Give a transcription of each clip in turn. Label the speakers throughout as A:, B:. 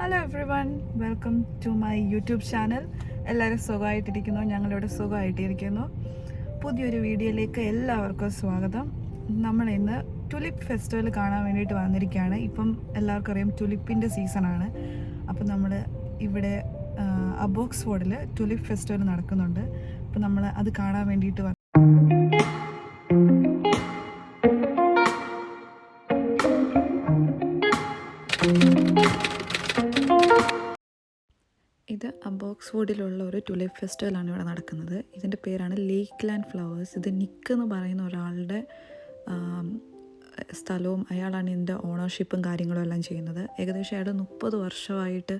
A: Hello everyone, welcome to my YouTube channel. എല്ലാവരും സുഖമായിട്ടിരിക്കുന്നു, ഞങ്ങളിവിടെ സുഖമായിട്ടിരിക്കുന്നു. പുതിയൊരു വീഡിയോയിലേക്ക് എല്ലാവർക്കും സ്വാഗതം. നമ്മൾ ഇന്ന് ടുലിപ്പ് ഫെസ്റ്റിവൽ കാണാൻ വേണ്ടിയിട്ട് വന്നിരിക്കുകയാണ്. ഇപ്പം എല്ലാവർക്കും അറിയാം ടുലിപ്പിൻ്റെ സീസണാണ്. അപ്പം നമ്മൾ ഇവിടെ അബോക്സ്ഫോർഡിൽ ടുലിപ്പ് ഫെസ്റ്റിവൽ നടക്കുന്നുണ്ട്. അപ്പം നമ്മൾ അത് കാണാൻ വേണ്ടിയിട്ട് ഇത് അബോക്സ്ഫോർഡിലുള്ള ഒരു ടുലിപ്പ് ഫെസ്റ്റിവലാണ് ഇവിടെ നടക്കുന്നത്. ഇതിൻ്റെ പേരാണ് ലേക്ക് ലാൻഡ് ഫ്ലവേഴ്സ്. ഇത് നിക്ക് എന്ന് പറയുന്ന ഒരാളുടെ സ്ഥലവും അയാളാണ് ഇതിൻ്റെ ഓണർഷിപ്പും കാര്യങ്ങളും എല്ലാം ചെയ്യുന്നത്. ഏകദേശം അയാൾ 30 വർഷമായിട്ട്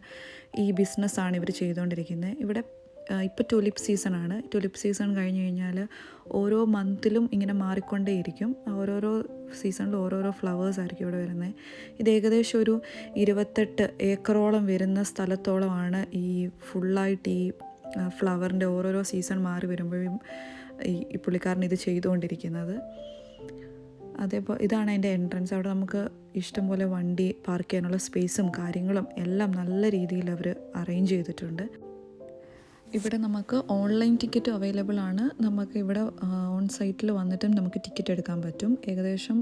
A: ഈ ബിസിനസ്സാണ് ഇവർ ചെയ്തുകൊണ്ടിരിക്കുന്നത്. ഇവിടെ ഇപ്പോൾ ടുലിപ്പ് സീസണാണ്. ടുലിപ്പ് സീസൺ കഴിഞ്ഞ് കഴിഞ്ഞാൽ ഓരോ മന്തിലും ഇങ്ങനെ മാറിക്കൊണ്ടേയിരിക്കും. ഓരോരോ സീസണിൽ ഓരോരോ ഫ്ലവേഴ്സ് ആയിരിക്കും ഇവിടെ വരുന്നത്. ഇത് ഏകദേശം ഒരു 28 ഏക്കറോളം വരുന്ന സ്ഥലത്തോളമാണ് ഈ ഫുള്ളായിട്ട് ഈ ഫ്ലവറിൻ്റെ ഓരോരോ സീസൺ മാറി വരുമ്പോഴും ഈ പുള്ളിക്കാരൻ ഇത് ചെയ്തുകൊണ്ടിരിക്കുന്നത്. അതേപോലെ ഇതാണ് അതിൻ്റെ എൻട്രൻസ്. അവിടെ നമുക്ക് ഇഷ്ടംപോലെ വണ്ടി പാർക്ക് ചെയ്യാനുള്ള സ്പേസും കാര്യങ്ങളും എല്ലാം നല്ല രീതിയിൽ അവർ അറേഞ്ച് ചെയ്തിട്ടുണ്ട്. ഇവിടെ നമുക്ക് ഓൺലൈൻ ടിക്കറ്റ് അവൈലബിൾ ആണ്. നമുക്ക് ഇവിടെ ഓൺ സൈറ്റിൽ വന്നിട്ടും നമുക്ക് ടിക്കറ്റ് എടുക്കാൻ പറ്റും. ഏകദേശം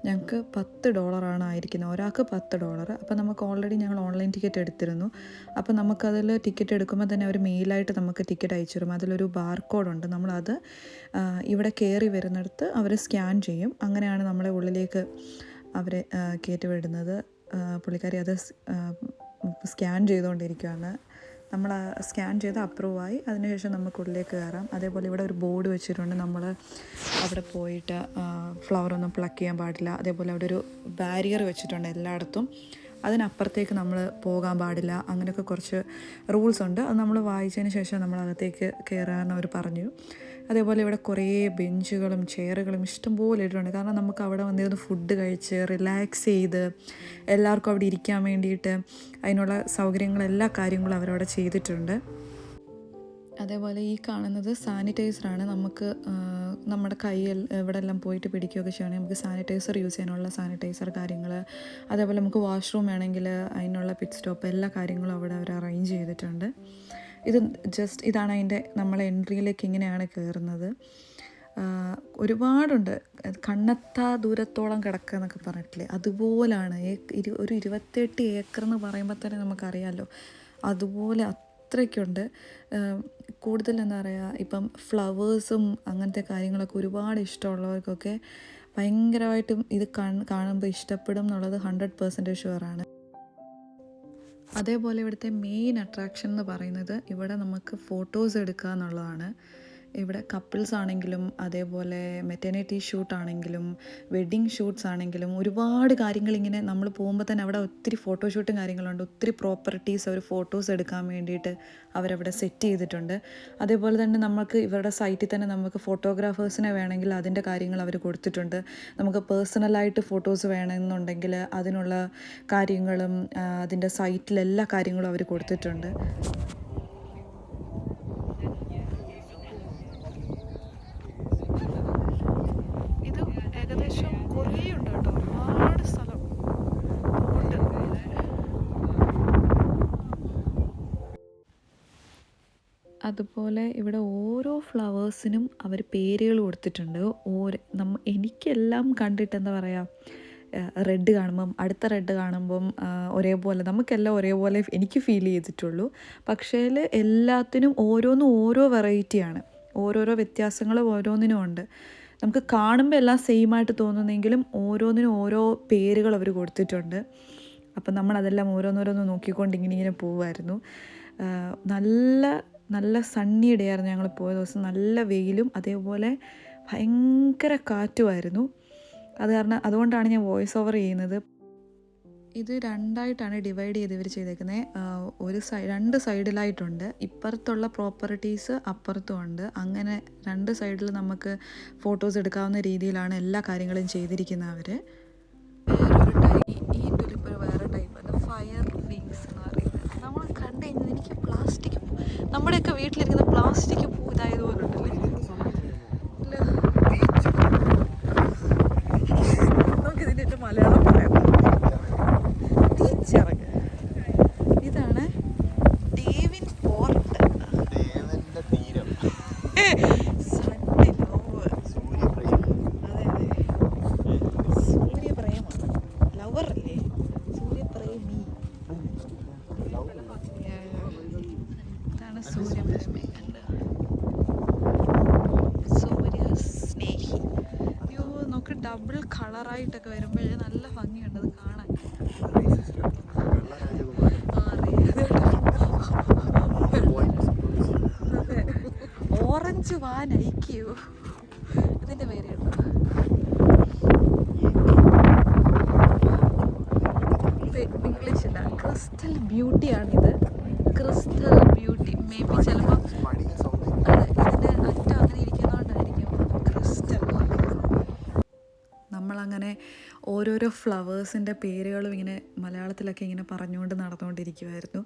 A: ഞങ്ങൾക്ക് $10 ആയിരിക്കുന്നത്, ഒരാൾക്ക് $10. അപ്പോൾ നമുക്ക് ഓൾറെഡി ഞങ്ങൾ ഓൺലൈൻ ടിക്കറ്റ് എടുത്തിരുന്നു. അപ്പോൾ നമുക്കതിൽ ടിക്കറ്റ് എടുക്കുമ്പോൾ തന്നെ അവർ മെയിലായിട്ട് നമുക്ക് ടിക്കറ്റ് അയച്ചു തരും. അതിലൊരു ബാർകോഡുണ്ട്. നമ്മളത് ഇവിടെ കയറി വരുന്നിടത്ത് അവർ സ്കാൻ ചെയ്യും. അങ്ങനെയാണ് നമ്മളെ ഉള്ളിലേക്ക് അവരെ കയറ്റി വിടുന്നത്. പുള്ളിക്കാരി അത് സ്കാൻ ചെയ്തുകൊണ്ടിരിക്കുകയാണ്. നമ്മൾ സ്കാൻ ചെയ്ത് അപ്രൂവായി അതിനുശേഷം നമുക്ക് ഉള്ളിലേക്ക് കയറാം. അതേപോലെ ഇവിടെ ഒരു ബോർഡ് വെച്ചിട്ടുണ്ട്. നമ്മൾ അവിടെ പോയിട്ട് ഫ്ലവറൊന്നും പ്ലക്ക് ചെയ്യാൻ പാടില്ല. അതേപോലെ അവിടെ ഒരു ബാരിയർ വെച്ചിട്ടുണ്ട് എല്ലായിടത്തും. അതിനപ്പുറത്തേക്ക് നമ്മൾ പോകാൻ പാടില്ല. അങ്ങനെയൊക്കെ കുറച്ച് റൂൾസ് ഉണ്ട്. അത് നമ്മൾ വായിച്ചതിന് ശേഷം നമ്മൾ അകത്തേക്ക് കയറാമെന്ന് അവർ പറഞ്ഞു. അതേപോലെ ഇവിടെ കുറേ ബെഞ്ചുകളും ചെയറുകളും ഇഷ്ടംപോലെ ഇട്ടിട്ടുണ്ട്. കാരണം നമുക്ക് അവിടെ വന്നിരുന്ന് ഫുഡ് കഴിച്ച് റിലാക്സ് ചെയ്ത് എല്ലാവർക്കും അവിടെ ഇരിക്കാൻ വേണ്ടിയിട്ട് അതിനുള്ള സൗകര്യങ്ങൾ എല്ലാ കാര്യങ്ങളും അവരവിടെ ചെയ്തിട്ടുണ്ട്. അതേപോലെ ഈ കാണുന്നത് സാനിറ്റൈസറാണ്. നമുക്ക് നമ്മുടെ കയ്യിൽ ഇവിടെ എല്ലാം പോയിട്ട് പിടിക്കുകയൊക്കെ ചെയ്യണമെങ്കിൽ നമുക്ക് സാനിറ്റൈസർ യൂസ് ചെയ്യാനുള്ള സാനിറ്റൈസർ കാര്യങ്ങൾ, അതേപോലെ നമുക്ക് വാഷ്റൂം വേണമെങ്കിൽ അതിനുള്ള പിറ്റ് സ്റ്റോപ്പ് എല്ലാ കാര്യങ്ങളും അവിടെ അവർ അറേഞ്ച് ചെയ്തിട്ടുണ്ട്. ഇതാണ് അതിൻ്റെ നമ്മളെ എൻട്രിയിലേക്ക് ഇങ്ങനെയാണ് കയറുന്നത്. ഒരുപാടുണ്ട്. കണ്ണെത്താ ദൂരത്തോളം കിടക്കുക എന്നൊക്കെ പറഞ്ഞിട്ടില്ലേ, അതുപോലാണ്. ഒരു 28 ഏക്കർ എന്ന് പറയുമ്പോൾ തന്നെ നമുക്കറിയാമല്ലോ, അതുപോലെ അത്രയ്ക്കുണ്ട്. കൂടുതൽ എന്താ പറയുക, ഇപ്പം ഫ്ലവേഴ്സും അങ്ങനത്തെ കാര്യങ്ങളൊക്കെ ഒരുപാട് ഇഷ്ടമുള്ളവർക്കൊക്കെ ഭയങ്കരമായിട്ടും ഇത് കാണുമ്പോൾ ഇഷ്ടപ്പെടും എന്നുള്ളത് 100% ഷുവറാണ്. അതേപോലെ ഇവിടുത്തെ മെയിൻ അട്രാക്ഷൻ എന്ന് പറയുന്നത് ഇവിടെ നമുക്ക് ഫോട്ടോസ് എടുക്കുക എന്നുള്ളതാണ്. ഇവിടെ കപ്പിൾസ് ആണെങ്കിലും അതേപോലെ മെറ്റേണിറ്റി ഷൂട്ടാണെങ്കിലും വെഡ്ഡിങ് ഷൂട്ട്സ് ആണെങ്കിലും ഒരുപാട് കാര്യങ്ങൾ ഇങ്ങനെ നമ്മൾ പോകുമ്പോൾ തന്നെ അവിടെ ഒത്തിരി ഫോട്ടോഷൂട്ടും കാര്യങ്ങളുണ്ട്. ഒത്തിരി പ്രോപ്പർട്ടീസ് അവർ ഫോട്ടോസ് എടുക്കാൻ വേണ്ടിയിട്ട് അവരവിടെ സെറ്റ് ചെയ്തിട്ടുണ്ട്. അതേപോലെ തന്നെ നമുക്ക് ഇവരുടെ സൈറ്റിൽ തന്നെ നമുക്ക് ഫോട്ടോഗ്രാഫേഴ്സിനെ വേണമെങ്കിൽ അതിൻ്റെ കാര്യങ്ങൾ അവർ കൊടുത്തിട്ടുണ്ട്. നമുക്ക് പേഴ്സണലായിട്ട് ഫോട്ടോസ് വേണമെന്നുണ്ടെങ്കിൽ അതിനുള്ള കാര്യങ്ങളും അതിൻ്റെ സൈറ്റിലെല്ലാ കാര്യങ്ങളും അവർ കൊടുത്തിട്ടുണ്ട്. ഏകദേശം കുറേ ഉണ്ട് കേട്ടോ, ഒരുപാട് സ്ഥലം ഉണ്ട്. അതുപോലെ ഇവിടെ ഓരോ ഫ്ലവേഴ്സിനും അവർ പേരുകൾ കൊടുത്തിട്ടുണ്ട്. എനിക്കെല്ലാം കണ്ടിട്ട് എന്താ പറയുക, റെഡ് കാണുമ്പം അടുത്ത റെഡ് കാണുമ്പം ഒരേപോലെ നമുക്കെല്ലാം ഒരേപോലെ എനിക്ക് ഫീൽ ചെയ്തിട്ടുള്ളൂ. പക്ഷേ എല്ലാത്തിനും ഓരോന്നും ഓരോ വെറൈറ്റിയാണ്. ഓരോരോ വ്യത്യാസങ്ങൾ ഓരോന്നിനും ഉണ്ട്. നമുക്ക് കാണുമ്പോൾ എല്ലാം സെയിമായിട്ട് തോന്നുന്നെങ്കിലും ഓരോന്നിനും ഓരോ പേരുകൾ അവർ കൊടുത്തിട്ടുണ്ട്. അപ്പം നമ്മളതെല്ലാം ഓരോന്നോരോന്ന് നോക്കിക്കൊണ്ട് ഇങ്ങനെ പോകുമായിരുന്നു. നല്ല സണ്ണി ഡേ ആയിരുന്നു ഞങ്ങൾ പോയ ദിവസം. നല്ല വെയിലും അതേപോലെ ഭയങ്കര കാറ്റുമായിരുന്നു. അതുകൊണ്ടാണ് ഞാൻ വോയിസ് ഓവർ ചെയ്യുന്നത്. ഇത് രണ്ടായിട്ടാണ് ഡിവൈഡ് ചെയ്ത് ഇവർ ചെയ്തേക്കുന്നത്. രണ്ട് സൈഡിലായിട്ടുണ്ട്. ഇപ്പുറത്തുള്ള പ്രോപ്പർട്ടീസ് അപ്പുറത്തും ഉണ്ട്. അങ്ങനെ രണ്ട് സൈഡിൽ നമുക്ക് ഫോട്ടോസ് എടുക്കാവുന്ന രീതിയിലാണ് എല്ലാ കാര്യങ്ങളും ചെയ്തിരിക്കുന്നത് അവർ. ഈ ടുലിപ്പ് വേറെ ടൈപ്പ് ഫയർ വിങ്സ് എന്ന് പറയുന്നത്. നമ്മൾ കണ്ടു കഴിഞ്ഞാൽ എനിക്ക് പ്ലാസ്റ്റിക് നമ്മുടെയൊക്കെ വീട്ടിലിരിക്കുന്ന പ്ലാസ്റ്റിക് പൂ ഇതായതുപോലെ ഉണ്ടല്ലേ. നമുക്കിതിൻ്റെ മലയാളം പറയാം. ആയിട്ടൊക്കെ വരുമ്പോഴേ നല്ല ഭംഗിയുണ്ട് അത് കാണാൻ. അതെ, ഓറഞ്ച് വാൻ ഐക്യൂ ഇതിൻ്റെ പേര് കേട്ടോ. ഇംഗ്ലീഷില്ല, ക്രിസ്റ്റൽ ബ്യൂട്ടിയാണിത്. ക്രിസ്റ്റൽ ബ്യൂട്ടി മേ ബി ചിലപ്പോൾ അതെ ഇതിൻ്റെ അറ്റം അങ്ങനെ ഇരിക്കുന്നതുകൊണ്ടായിരിക്കും ക്രിസ്റ്റൽ. നമ്മളങ്ങനെ ഓരോരോ ഫ്ലവേഴ്സിൻ്റെ പേരുകളും ഇങ്ങനെ മലയാളത്തിലൊക്കെ ഇങ്ങനെ പറഞ്ഞുകൊണ്ട് നടന്നുകൊണ്ടിരിക്കുമായിരുന്നു.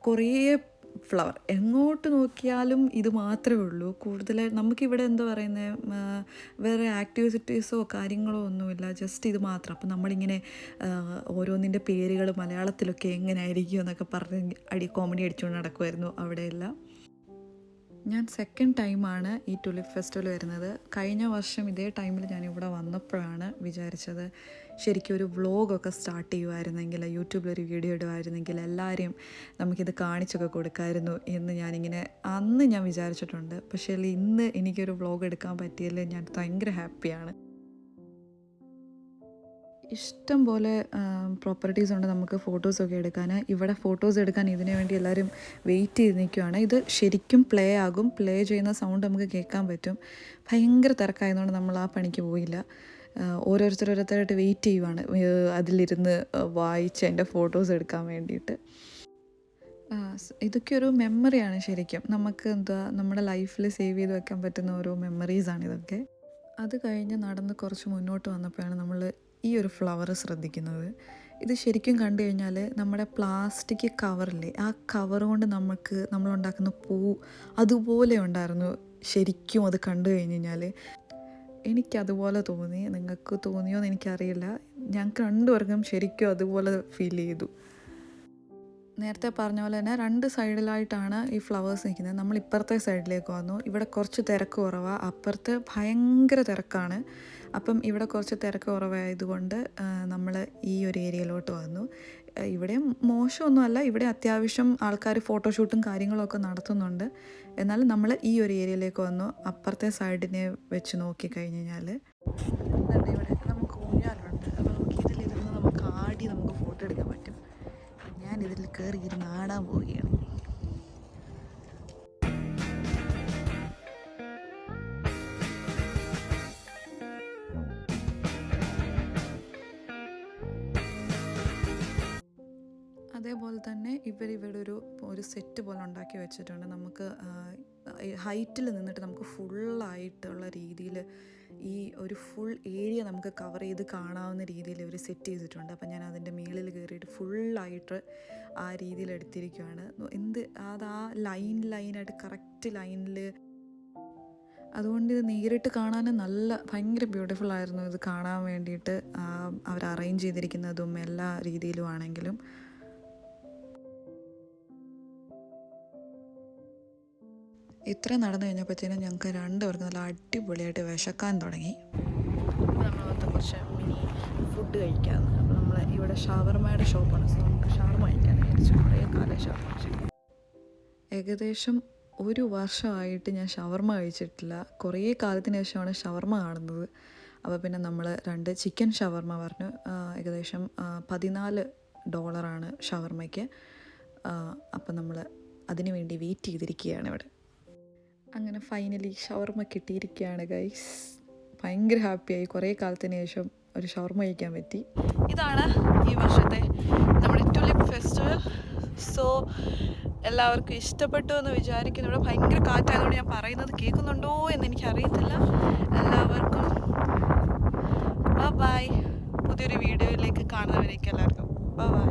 A: കുറേ ഫ്ലവർ എങ്ങോട്ട് നോക്കിയാലും ഇത് മാത്രമേ ഉള്ളൂ. കൂടുതൽ നമുക്കിവിടെ എന്താ പറയുന്നത്, വേറെ ആക്ടിവിറ്റീസോ കാര്യങ്ങളോ ഒന്നുമില്ല, ജസ്റ്റ് ഇത് മാത്രം. അപ്പം നമ്മളിങ്ങനെ ഓരോന്നിൻ്റെ പേരുകൾ മലയാളത്തിലൊക്കെ എങ്ങനെയായിരിക്കും എന്നൊക്കെ പറഞ്ഞ് കോമഡി അടിച്ചുകൊണ്ട് നടക്കുമായിരുന്നു അവിടെയെല്ലാം. ഞാൻ സെക്കൻഡ് ടൈമാണ് ഈ ടുലിപ്പ് ഫെസ്റ്റിവൽ വരുന്നത്. കഴിഞ്ഞ വർഷം ഇതേ ടൈമിൽ ഞാനിവിടെ വന്നപ്പോഴാണ് വിചാരിച്ചത് ശരിക്കും ഒരു വ്ളോഗൊക്കെ സ്റ്റാർട്ട് ചെയ്യുമായിരുന്നെങ്കിൽ, യൂട്യൂബിലൊരു വീഡിയോ ഇടുമായിരുന്നെങ്കിൽ എല്ലാവരെയും നമുക്കിത് കാണിച്ചൊക്കെ കൊടുക്കാമായിരുന്നു എന്ന് ഞാനിങ്ങനെ അന്ന് ഞാൻ വിചാരിച്ചിട്ടുണ്ട്. പക്ഷേ ഇന്ന് എനിക്കൊരു വ്ളോഗ് എടുക്കാൻ പറ്റിയതിൽ ഞാൻ ഭയങ്കര ഹാപ്പിയാണ്. ഇഷ്ടം പോലെ പ്രോപ്പർട്ടീസ് ഉണ്ട് നമുക്ക് ഫോട്ടോസൊക്കെ എടുക്കാൻ. ഇവിടെ ഫോട്ടോസ് എടുക്കാൻ ഇതിനു വേണ്ടി എല്ലാവരും വെയിറ്റ് ചെയ്ത് നിൽക്കുകയാണ്. ഇത് ശരിക്കും പ്ലേ ആകും, പ്ലേ ചെയ്യുന്ന സൗണ്ട് നമുക്ക് കേൾക്കാൻ പറ്റും. ഭയങ്കര തിരക്കായതുകൊണ്ട് നമ്മൾ ആ പണിക്ക് പോയില്ല. ഓരോരുത്തരായിട്ട് വെയിറ്റ് ചെയ്യുവാണ് അതിലിരുന്ന് വായിച്ച് എൻ്റെ ഫോട്ടോസ് എടുക്കാൻ വേണ്ടിയിട്ട്. ഇതൊക്കെ ഒരു മെമ്മറിയാണ് ശരിക്കും. നമുക്ക് നമ്മുടെ ലൈഫിൽ സേവ് ചെയ്ത് വെക്കാൻ പറ്റുന്ന ഓരോ മെമ്മറീസാണ് ഇതൊക്കെ. അത് കഴിഞ്ഞ് നടന്ന് കുറച്ച് മുന്നോട്ട് വന്നപ്പോഴാണ് നമ്മൾ ഈ ഒരു ഫ്ലവർ ശ്രദ്ധിക്കുന്നത്. ഇത് ശരിക്കും കണ്ടു കഴിഞ്ഞാൽ നമ്മുടെ പ്ലാസ്റ്റിക് കവറില്ലേ, ആ കവർ കൊണ്ട് നമ്മളുണ്ടാക്കുന്ന പൂ അതുപോലെ ഉണ്ടായിരുന്നു ശരിക്കും. അത് കണ്ടു കഴിഞ്ഞ് കഴിഞ്ഞാൽ എനിക്കതുപോലെ തോന്നി. നിങ്ങൾക്ക് തോന്നിയോ എന്ന് എനിക്കറിയില്ല. ഞങ്ങൾക്ക് രണ്ടുപേർക്കും ശരിക്കും അതുപോലെ ഫീൽ ചെയ്തു. നേരത്തെ പറഞ്ഞ പോലെ തന്നെ 2 സൈഡിലായിട്ടാണ് ഈ ഫ്ലവേഴ്സ് നിൽക്കുന്നത്. നമ്മൾ ഇപ്പുറത്തെ സൈഡിലേക്ക് വന്നു. ഇവിടെ കുറച്ച് തിരക്ക് കുറവാണ്, അപ്പുറത്ത് ഭയങ്കര തിരക്കാണ്. അപ്പം ഇവിടെ കുറച്ച് തിരക്ക് കുറവായതുകൊണ്ട് നമ്മൾ ഈ ഒരു ഏരിയയിലോട്ട് വന്നു. ഇവിടെയും മോശമൊന്നുമല്ല, ഇവിടെ അത്യാവശ്യം ആൾക്കാർ ഫോട്ടോഷൂട്ടും കാര്യങ്ങളൊക്കെ നടത്തുന്നുണ്ട്. എന്നാലും നമ്മൾ ഈ ഒരു ഏരിയയിലേക്ക് വന്നു. അപ്പുറത്തെ സൈഡിനെ വെച്ച് നോക്കിക്കഴിഞ്ഞ് കഴിഞ്ഞാൽ ഇവിടെ നമുക്ക് ഊഞ്ഞാലുണ്ട്. അപ്പോൾ നമുക്ക് ഇതിലിരുന്ന് നമുക്ക് ആടി നമുക്ക് ഫോട്ടോ എടുക്കാൻ പറ്റും. ഞാനിതിൽ കയറി ഇരുന്ന് ആടാൻ പോവുകയാണ്. അതേപോലെ തന്നെ ഇവിടെ ഒരു സെറ്റ് പോലെ ഉണ്ടാക്കി വെച്ചിട്ടുണ്ട്. നമുക്ക് ഹൈറ്റിൽ നിന്നിട്ട് നമുക്ക് ഫുള്ളായിട്ടുള്ള രീതിയിൽ ഈ ഒരു ഫുൾ ഏരിയ നമുക്ക് കവർ ചെയ്ത് കാണാവുന്ന രീതിയിൽ ഇവർ സെറ്റ് ചെയ്തിട്ടുണ്ട്. അപ്പം ഞാൻ അതിൻ്റെ മുകളിൽ കയറിയിട്ട് ഫുള്ളായിട്ട് ആ രീതിയിൽ എടുത്തിരിക്കുകയാണ്. ആ ലൈനായിട്ട് കറക്റ്റ് ലൈനിൽ. അതുകൊണ്ട് ഇത് നേരിട്ട് കാണാൻ ഭയങ്കര ബ്യൂട്ടിഫുൾ ആയിരുന്നു ഇത് കാണാൻ വേണ്ടിയിട്ട്. അവർ അറേഞ്ച് ചെയ്തിരിക്കുന്നതും എല്ലാ രീതിയിലും ആണെങ്കിലും. ഇത്ര നടന്നു കഴിഞ്ഞപ്പോഴത്തേനും ഞങ്ങൾക്ക് രണ്ടുപേർക്കും നല്ല അടിപൊളിയായിട്ട് വിശക്കാൻ തുടങ്ങി. നമ്മൾ കുറച്ച് മിനി ഫുഡ് കഴിക്കാമെന്ന്. അപ്പോൾ നമ്മൾ ഇവിടെ ഷവർമയുടെ ഷോപ്പാണ്, സോ നമുക്ക് ഷവർമ കഴിക്കാൻ വിചാരിച്ചു. കുറേ കാലം ഷവർമ കഴിച്ചു. ഏകദേശം 1 വർഷമായിട്ട് ഞാൻ ഷവർമ കഴിച്ചിട്ടില്ല. കുറേ കാലത്തിന് ശേഷമാണ് ഷവർമ കാണുന്നത്. അപ്പോൾ പിന്നെ നമ്മൾ 2 ചിക്കൻ ഷവർമ പറഞ്ഞു. ഏകദേശം $14 ഷവർമയ്ക്ക്. അപ്പം നമ്മൾ അതിനു വേണ്ടി വെയിറ്റ് ചെയ്തിരിക്കുകയാണ് ഇവിടെ. അങ്ങനെ ഫൈനലി ഷവർമ കിട്ടിയിരിക്കുകയാണ് ഗൈസ്. ഭയങ്കര ഹാപ്പിയായി. കുറേ കാലത്തിന് ശേഷം ഒരു ഷവർമ കഴിക്കാൻ പറ്റി. ഇതാണ് ഈ വർഷത്തെ നമ്മുടെ ടുലിപ്പ് ഫെസ്റ്റിവൽ. സോ എല്ലാവർക്കും ഇഷ്ടപ്പെട്ടു എന്ന് വിചാരിക്കുന്നു. ഇവിടെ ഭയങ്കര കാറ്റായതുകൊണ്ട് ഞാൻ പറയുന്നത് കേൾക്കുന്നുണ്ടോ എന്ന് എനിക്കറിയത്തില്ല. എല്ലാവർക്കും ബൈ. പുതിയൊരു വീഡിയോയിലേക്ക് കാണുന്നവരേക്ക് എല്ലാവർക്കും ബൈ.